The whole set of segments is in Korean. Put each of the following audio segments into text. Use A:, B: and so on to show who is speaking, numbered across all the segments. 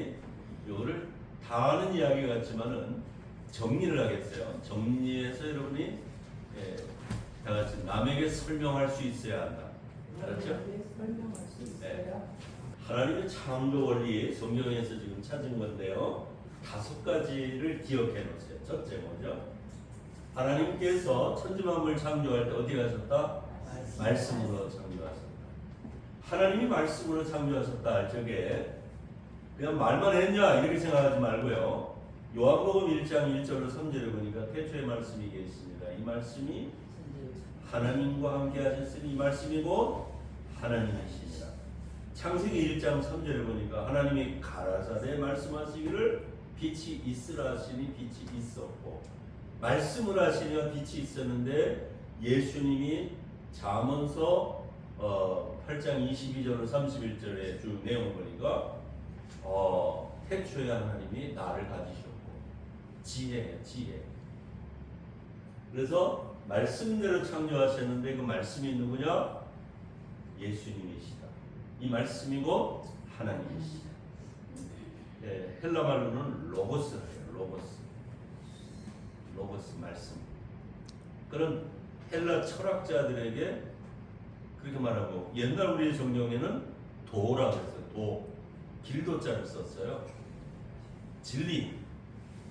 A: 말씀이 이거를 다 아는 이야기 같지만은 정리를 하겠어요. 정리해서 여러분이 다 같이 남에게 설명할 수 있어야 한다. 알았죠?
B: 설명할 수 있어요.
A: 하나님의 창조 원리 성경에서 지금 찾은 건데요. 5가지를 기억해 놓으세요. 첫째 뭐죠? 하나님께서 천지만물 창조할 때 어디 가셨다? 말씀으로 창조하셨다. 하나님이 말씀으로 창조하셨다 할 적에 그냥 말만 했냐 이렇게 생각하지 말고요. 요한복음 1장 1절로 3절을 보니까 태초에 말씀이 계십니다. 이 말씀이 하나님과 함께 하셨으니 이 말씀이 곧 하나님이시니라. 창세기 1장 3절을 보니까 하나님이 가라사대 말씀하시기를 빛이 있으라 하시니 빛이 있었고 말씀을 하시니까 빛이 있었는데 예수님이 잠언서 8장 22절로 31절의 쭉 내용을 보니까 태초에 하나님이 나를 가지셨고 지혜. 그래서 말씀대로 창조하셨는데 그 말씀이 누구냐? 예수님이시다. 이 말씀이 곧 하나님이시다. 헬라 말로는 로고스예요. 로고스 말씀. 그런 헬라 철학자들에게 그렇게 말하고 옛날 우리 성경에는 도라고 했어요. 도. 길도자를 썼어요. 진리.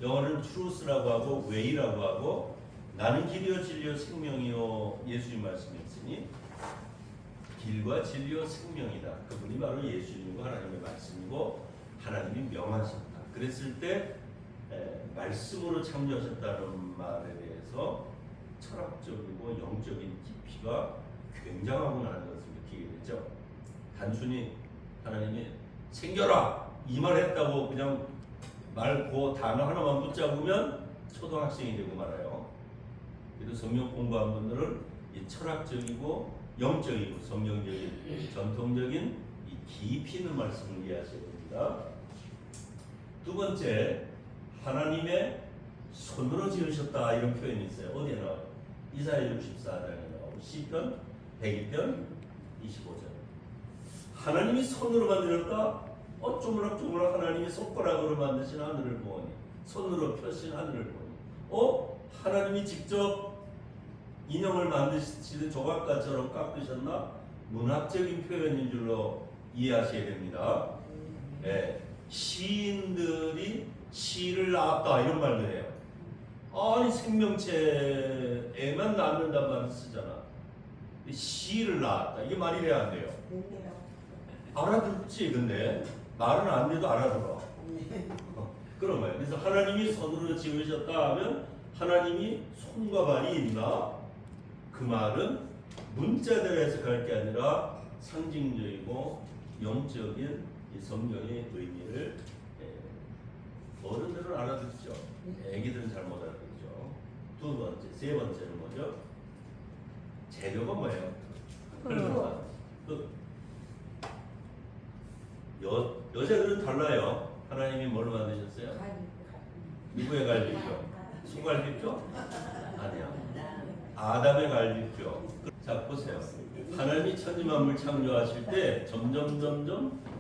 A: 영어는 truth라고 하고 way라고 하고 나는 길이요 진리요 생명이요 예수님 말씀이었으니 길과 진리요 생명이다. 그분이 바로 예수님과 하나님의 말씀이고 하나님이 명하셨다. 그랬을 때 말씀으로 창조하셨다는 말에 대해서 철학적이고 영적인 깊이가 굉장하구나라는 것을 느끼게 되죠. 단순히 하나님이 생겨라 이 말 했다고 그냥 말고 단어 하나만 붙잡으면 초등학생이 되고 말아요. 그래도 성경 공부한 분들은 이 철학적이고 영적이고 성경적인 전통적인 이 깊이 있는 말씀을 이해하셔야 됩니다. 두 번째, 하나님의 손으로 지으셨다 이런 표현이 있어요. 어디에 나와요? 이사야 64장에 나오고 시편 102편 25절. 하나님이 손으로 만들었다? 쪼물락쪼물락 하나님이 손가락으로 만드신 하늘을 보니 손으로 펴신 하늘을 보니 하나님이 직접 인형을 만드시듯 조각가처럼 깎으셨나? 문학적인 표현인 줄로 이해하셔야 됩니다. 시인들이 시를 낳았다 이런 말도 해요. 아니 생명체에만 낳는단 말을 쓰잖아. 시를 낳았다 이게 말이 돼야 안 돼요. 알아듣지. 근데 말은 안 돼도 알아들어. 그런 거예요. 그래서 하나님이 손으로 지으셨다 하면 하나님이 손과 발이 있나? 그 말은 문자대로 해석할 게 아니라 상징적이고 영적인 이 성경의 의미를 어른들은 알아듣죠. 애기들은 잘 못 알아듣죠. 두 번째, 세 번째는 뭐죠? 재료가 뭐예요? 여자들은 달라요. 하나님이 뭘로 만드셨어요? 누구의 갈비뼈? 소갈비뼈? 아니야. 아담의 갈비뼈. 자 보세요. 하나님이 천지만물 창조하실 때 점점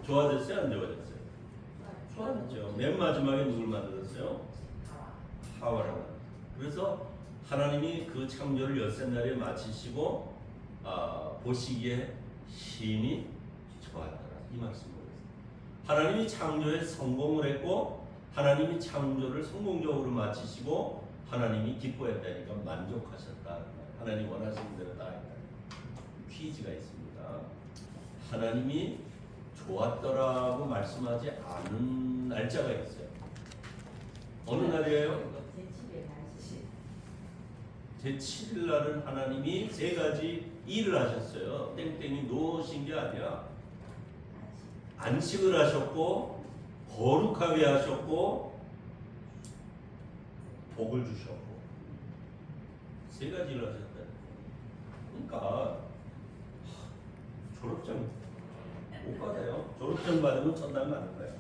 A: 좋아졌어요? 안 좋아졌어요? 좋아졌죠. 맨 마지막에 누굴 만들었어요? 하와를 만들었어요. 그래서 하나님이 그 창조를 엿새날에 마치시고 보시기에 심히 좋았더라. 이 말씀을 하나님이 창조에 성공을 했고 하나님이 창조를 성공적으로 마치시고 하나님이 기뻐했다니까 만족하셨다. 하나님 원하시는 대로 다 했다. 퀴즈가 있습니다. 하나님이 좋았더라고 말씀하지 않은 날짜가 있어요. 어느 날이에요? 제7일 날은 하나님이 3가지 일을 하셨어요. 땡땡이 놓으신 게 아니야. 안식을 하셨고 거룩하게 하셨고 복을 주셨고 3가지를 하셨다. 그러니까 졸업장 못 받아요. 졸업장 받으면 천당 가는 거예요.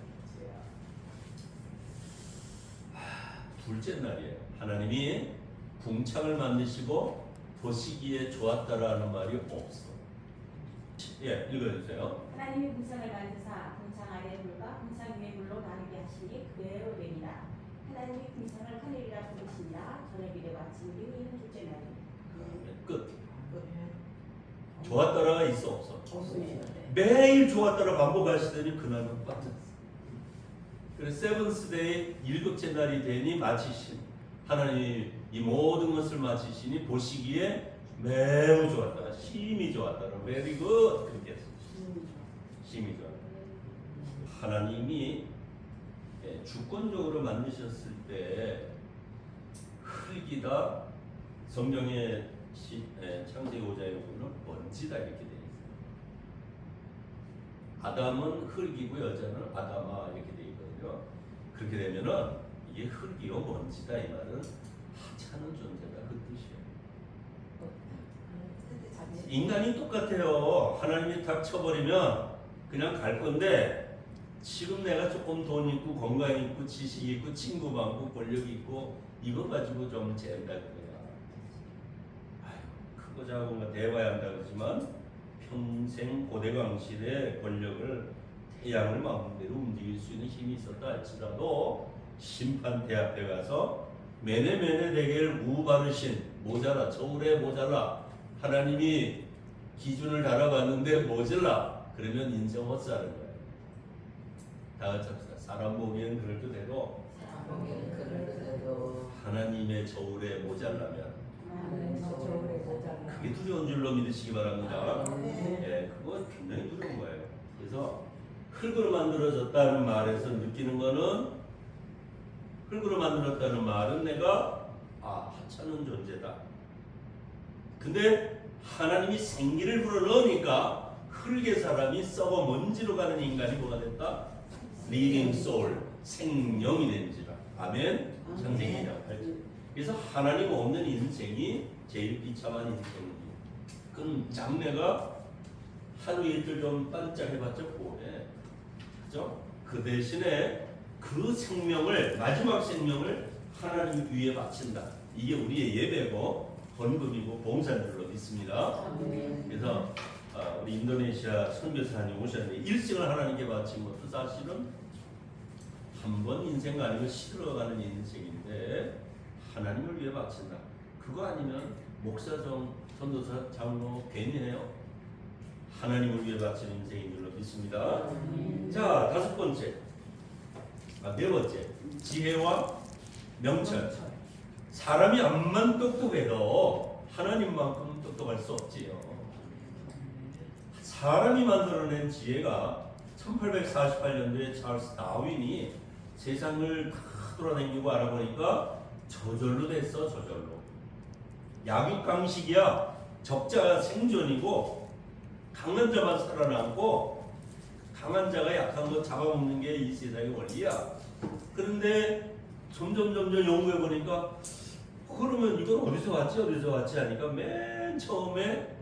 A: 둘째 날이에요. 하나님이 궁창을 만드시고 보시기에 좋았다라는 말이 없어. 읽어주세요.
C: 하나님이 궁창을 만드사 궁창 아래의 물과 궁창 위의 물로 나누게 하나님이 그 이상을 하늘이라 부르시니라. 저녁일에 마침내 이는 둘째 날이.
A: 끝. 좋았더라가 있어 없어?
B: 없습니다.
A: 매일 좋았더라 반복하시더니 그날은 빠졌어. 그래서 세븐스데이 일곱째 날이 되니 마치신 하나님 이 모든 것을 마치시니 보시기에 매우 좋았더라, 심히 좋았더라, very good 그렇게 했어. 심히 좋았더라. 하나님이 주권적으로 만드셨을 때 흙이다, 성경의 창세기 5장에 보면 먼지다 이렇게 되어 있어요. 아담은 흙이고 여자는 아담아 이렇게 되어 있거든요. 그렇게 되면은 이게 흙이요 먼지다 이 말은 하찮은 존재다 그 뜻이에요. 인간이 똑같아요. 하나님이 탁 쳐버리면 그냥 갈 건데 지금 내가 조금 돈 있고 건강 있고 지식 있고 친구 많고 권력 있고 이거 가지고 좀 재운다 그거야. 아유 크고 작은 거 대봐야 한다 그러지만 평생 고대강실의 권력을 태양을 마음대로 움직일 수 있는 힘이 있었다 할지라도 심판대 앞에 가서 매네매네 대개를 우바르신 모자라 저울에 모자라 하나님이 기준을 달아봤는데 모자라 그러면 인정 못사는 거예요. 다 같이 합시다. 사람 보기엔 그럴듯해도 하나님의 저울에 모자라면 그게 두려운 줄로 믿으시기 바랍니다. 예, 그거 굉장히 두려운 거예요. 그래서 흙으로 만들어졌다는 말에서 느끼는 거는 흙으로 만들었다는 말은 내가 하찮은 존재다. 근데 하나님이 생기를 불어넣으니까 흙의 사람이 썩어 먼지로 가는 인간이 뭐가 됐다? Living soul, 생명이 된지라. 아멘. 창세기 2장 8절. 그래서 하나님 없는 인생이 제일 비참한 인생이에요. 그럼 장래가 하루 이틀 좀 반짝해봤자 뭐해? 그죠? 그 대신에 그 생명을 마지막 생명을 하나님 위에 바친다. 이게 우리의 예배고 헌금이고 봉사인 줄로 믿습니다. 그래서 우리 인도네시아 선교사님 오셨는데 일생을 하나님께 바친 것도 사실은 한 번 인생 아니면 시들어가는 인생인데 하나님을 위해 바친다. 그거 아니면 목사정, 전도사, 장로 괜히 해요. 하나님을 위해 바치는 인생인 줄로 믿습니다. 자, 다섯 번째, 네 번째, 지혜와 명철. 사람이 암만 똑똑해도 하나님만큼 똑똑할 수 없지요. 사람이 만들어낸 지혜가 1848년도에 찰스 다윈이 세상을 다 돌아다니고 알아보니까 저절로 됐어. 저절로. 약육강식이야. 적자가 생존이고 강한 자만 살아남고 강한 자가 약한 거 잡아먹는 게 이 세상의 원리야. 그런데 점점 연구해 보니까 그러면 이건 어디서 왔지 하니까 맨 처음에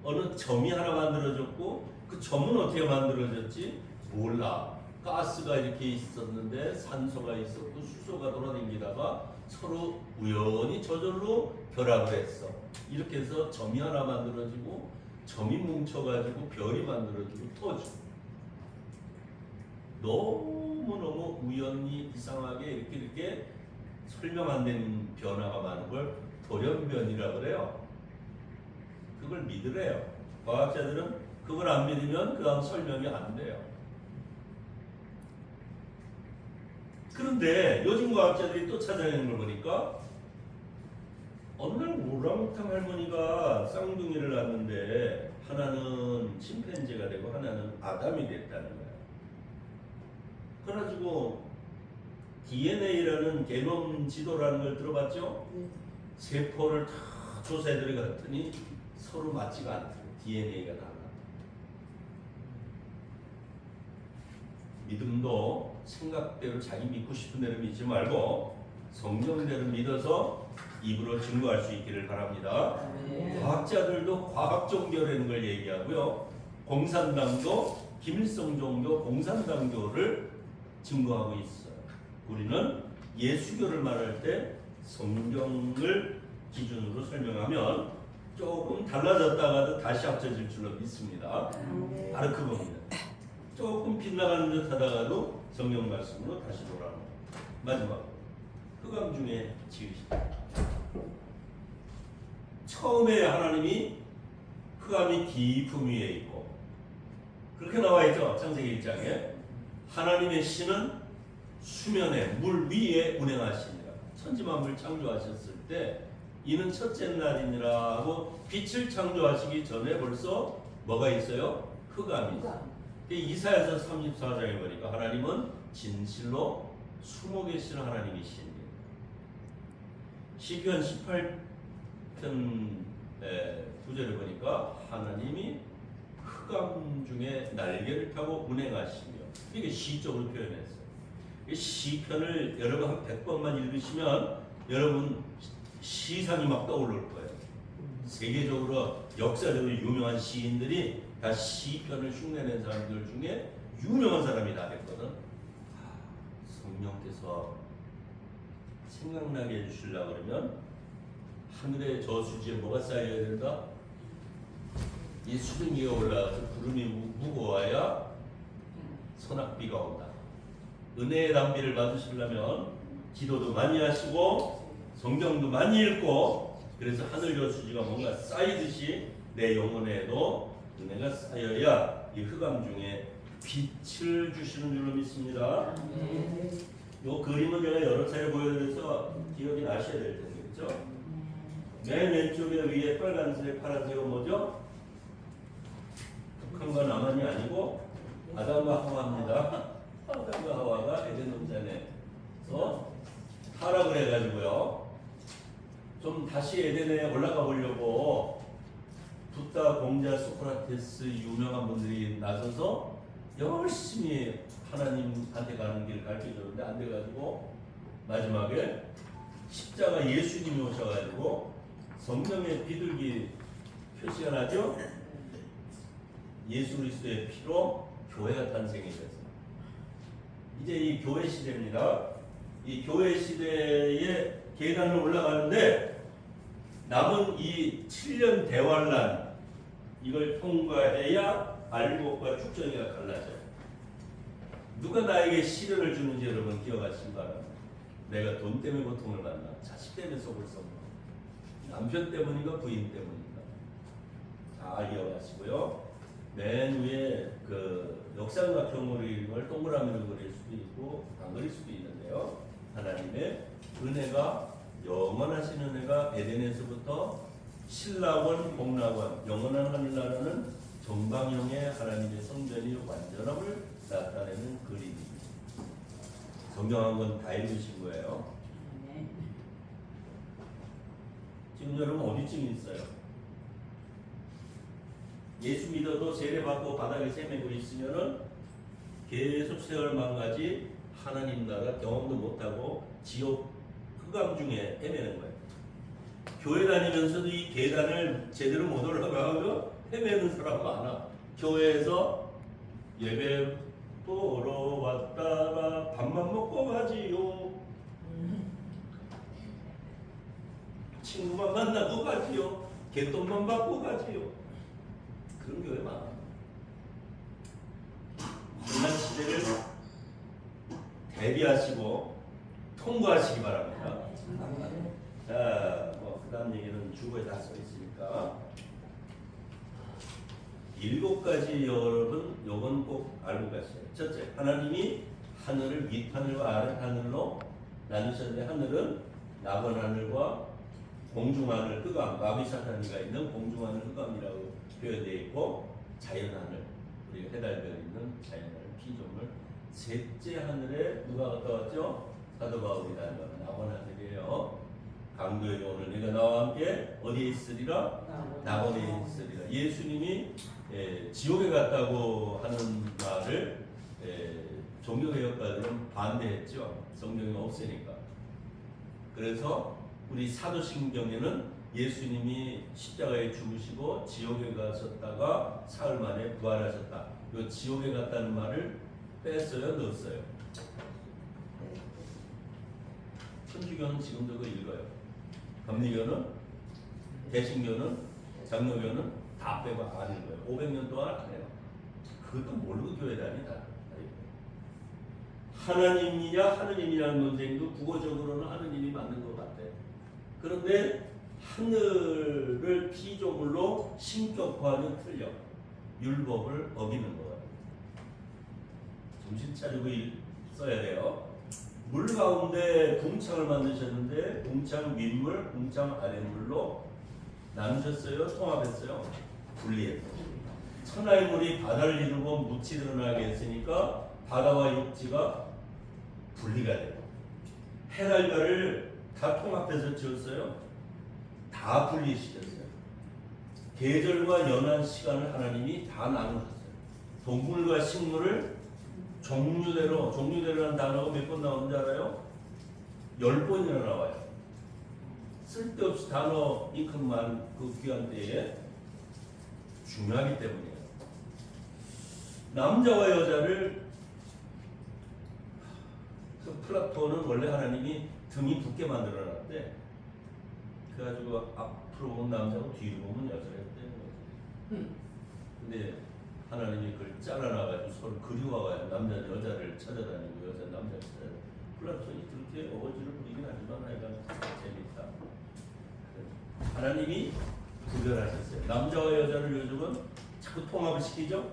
A: 어느 점이 하나 만들어졌고 그 점은 어떻게 만들어졌지? 몰라. 가스가 이렇게 있었는데 산소가 있었고 수소가 돌아다니다가 서로 우연히 저절로 결합을 했어. 이렇게 해서 점이 하나 만들어지고 점이 뭉쳐가지고 별이 만들어지고 터지고 너무너무 우연히 이상하게 이렇게 설명 안 되는 변화가 많은 걸 돌연변이라고 그래요. 그걸 믿으래요. 과학자들은 그걸 안 믿으면 그 다음 설명이 안 돼요. 그런데 요즘 과학자들이 또 찾아내는 걸 보니까 어느 날 오랑우탄 할머니가 쌍둥이를 낳았는데 하나는 침팬지가 되고 하나는 아담이 됐다는 거야. 그래가지고 DNA라는 게놈 지도라는 걸 들어봤죠? 세포를 다 조사해 들어갔더니 서로 맞지가 않더라고요. DNA가 달라. 믿음도 생각대로 자기 믿고 싶은 대로 믿지 말고 성령대로 믿어서 입으로 증거할 수 있기를 바랍니다. 과학자들도 과학 종교라는 걸 얘기하고요. 공산당도 김일성 종교 공산당교를 증거하고 있어요. 우리는 예수교를 말할 때 성경을 기준으로 설명하면 조금 달라졌다가도 다시 합쳐질 줄로 믿습니다. 바로 그겁니다. 조금 빗나가는 듯 하다가도 성경 말씀으로 다시 돌아옵니다. 마지막 흑암 중에 지으시다. 처음에 하나님이 흑암이 깊음 위에 있고 그렇게 나와 있죠. 창세기 1장에 하나님의 신은 수면에 물 위에 운행하시니라. 천지만물 창조하셨을 때 이는 첫째 날이니라 하고 빛을 창조하시기 전에 벌써 뭐가 있어요? 흑암이 있어요. 이사야서 34장에 보니까 하나님은 진실로 숨어 계신 하나님이신 시편 18편 9절에 보니까 하나님이 흑암 중에 날개를 펴고 운행하시며 이게 시적으로 표현했어요. 이 시편을 여러분 한 100번만 읽으시면 여러분 시상이 막 떠오를 거예요. 세계적으로 역사적으로 유명한 시인들이 다 시편을 흉내낸 사람들 중에 유명한 사람이 다 됐거든. 성령께서 생각나게 해주시려고 그러면 하늘의 저수지에 뭐가 쌓여야 된다? 이 수증기가 올라가서 구름이 무거워야 소낙비가 온다. 은혜의 담비를 받으시려면 기도도 많이 하시고 성경도 많이 읽고 그래서 하늘 저수지가 뭔가 쌓이듯이 내 영혼에도 은혜가 쌓여야 이 흑암 중에 빛을 주시는 줄로 믿습니다. 이 그림은 제가 여러 차례 보여드려서 기억이 나셔야 될 텐데 그렇죠? 맨 왼쪽에 위에 빨간색 파란색은 뭐죠? 북한과 남한이 아니고 아담과 하와입니다. 아담과 하와가 에덴 동산에서 타락을 해가지고요. 좀 다시 에덴에 올라가 보려고 붓다, 공자, 소크라테스 유명한 분들이 나서서 열심히 하나님한테 가는 길 가르쳐줬는데 안 돼가지고 마지막에 십자가 예수님이 오셔가지고 성령의 비둘기 표시가 나죠. 예수 그리스도의 피로 교회가 탄생이 됐어요. 이제 이 교회 시대입니다. 이 교회 시대의 계단을 올라가는데 남은 이 7년 대환란 이걸 통과해야 알곡과 축전이가 갈라져요. 누가 나에게 시련을 주는지 여러분 기억하시기 바랍니다. 내가 돈 때문에 고통을 만나, 자식 때문에 속을 썩나, 남편 때문인가 부인 때문인가 잘 기억하시고요. 맨 위에 그 역삼각형으로 그린 걸 동그라미로 그릴 수도 있고 안 그릴 수도 있는데요. 하나님의 은혜가 영원하신 은혜가 에덴에서부터 신라원, 복락원, 영원한 하늘나라는 정방형의 하나님의 성전이 완전함을 나타내는 그림입니다. 성경한 건 다 읽으신 거예요. 지금 여러분 어디쯤 있어요? 예수 믿어도 세례받고 바닥에 세매고 있으면은 계속 세월만까지 하나님 나라 경험도 못하고 지옥 흑암 중에 헤매는 거예요. 교회 다니면서도 이 계단을 제대로 못 올라가고 헤매는 사람 많아. 교회에서 예배 보러 왔다가 밥만 먹고 가지요. 친구만 만나고 가지요. 개돈만 받고 가지요. 그런 교회 많아. 지난 시대를 대비하시고 통과하시기 바랍니다. 자, 그 다음 얘기는 주보에 다 써 있으니까 7가지 여러분 요건 꼭 알고 가세요. 첫째, 하나님이 하늘을 윗하늘과 아랫하늘로 나누셨는데 하늘은 낙원하늘과 공중하늘, 흑암, 마비사탄이가 있는 공중하늘, 흑암이라고 표현되어 있고 자연하늘, 우리가 해달별 있는 자연하늘, 피조물 셋째 하늘에 누가 갔다 왔죠? 사도 바울이 다녀온 낙원하늘이에요. 강도에게 오늘 내가 나와 함께 어디에 있으리라? 낙원에 있으리라. 예수님이 지옥에 갔다고 하는 말을 종교개혁가들은 반대했죠. 성경이 없으니까. 그래서 우리 사도신경에는 예수님이 십자가에 죽으시고 지옥에 가셨다가 사흘 만에 부활하셨다. 이 지옥에 갔다는 말을 뺐어요, 넣었어요? 천주교는 지금도 그거 읽어요. 감리교는, 개신교는, 장로교는 다 빼고 안 읽어요. 500년 동안 안 해요. 그것도 모르고 교회 다니다. 하나님이냐 하느님이냐는 논쟁도 국어적으로는 하느님이 맞는 것 같아. 그런데 하늘을 피조물로 신격화는 틀려. 율법을 어기는 것 같아. 정신 차리고 써야 돼요. 물 가운데 궁창을 만드셨는데 궁창 윗물, 궁창 아랫물로 나누셨어요? 통합했어요? 분리했어요. 천하의 물이 바다를 이루고 묻히 드러나게 했으니까 바다와 육지가 분리가 돼요. 해랄 별을 다 통합해서 지었어요? 다 분리시켰어요. 계절과 연한 시간을 하나님이 다 나누셨어요. 동물과 식물을 종류대로라는 단어가 몇 번 나오는지 알아요? 10번이나 나와요. 쓸데없이 단어 인크만 그 귀한 때에 중요하기 때문이에요. 남자와 여자를 그 플라톤은 원래 하나님이 등이 붓게 만들어놨대. 그래가지고 앞으로 보면 남자고 뒤로 보면 여자였대는 거지. 근데 하나님이 그걸 잘라놔가지고 서로 그리워가지고 남자 여자를 찾아다니고 여자 남자를 찾아다니고 플라톤이 그렇게 어거지를 부리긴 하지만 하여간 재밌다. 하나님이 구별하셨어요. 남자와 여자를 요즘은 자꾸 통합을 시키죠.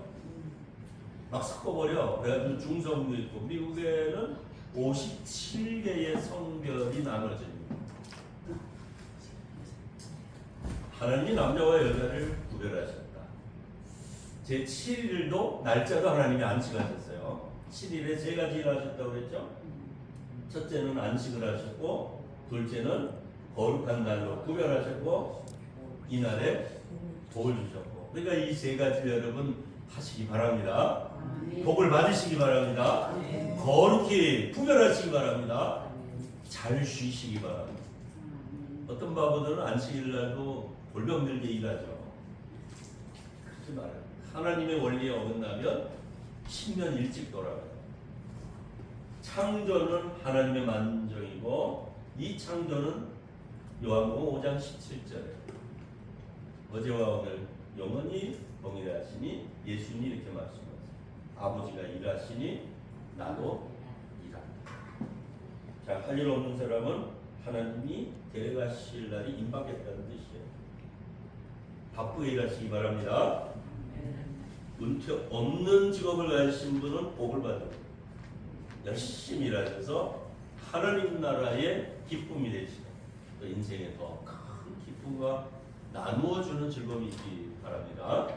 A: 막 섞어버려. 그래가지고 중성도 있고 미국에는 57개의 성별이 나눠집니다. 하나님이 남자와 여자를 구별하셨다. 제 7일도 날짜도 하나님이 안식하셨어요. 7일에 세 가지 일을 하셨다고 그랬죠. 첫째는 안식을 하셨고, 둘째는 거룩한 날로 구별하셨고, 이날에 복을 주셨고. 그러니까 이 세 가지를 여러분 하시기 바랍니다. 복을 받으시기 바랍니다. 거룩히 구별하시기 바랍니다. 잘 쉬시기 바랍니다. 어떤 바보들은 안식일날도 골병들게 일하죠. 그러지 말아요. 하나님의 원리에 어긋나면 10년 일찍 돌아가요. 창조는 하나님의 만정이고 이 창조는 요한복음 5장 17절에 어제와 오늘 영원히 동일하시니 예수님이 이렇게 말씀하세요. 아버지가 일하시니 나도 일한다. 자, 할 일 없는 사람은 하나님이 데려가실 날이 임박했다는 뜻이에요. 바쁘게 일하시기 바랍니다. 은퇴 없는 직업을 가지신 분은 복을 받으고 열심히 일하셔서 하나님 나라의 기쁨이 되시고 또 인생에 더 큰 기쁨과 나누어주는 즐거움이 있기 바랍니다.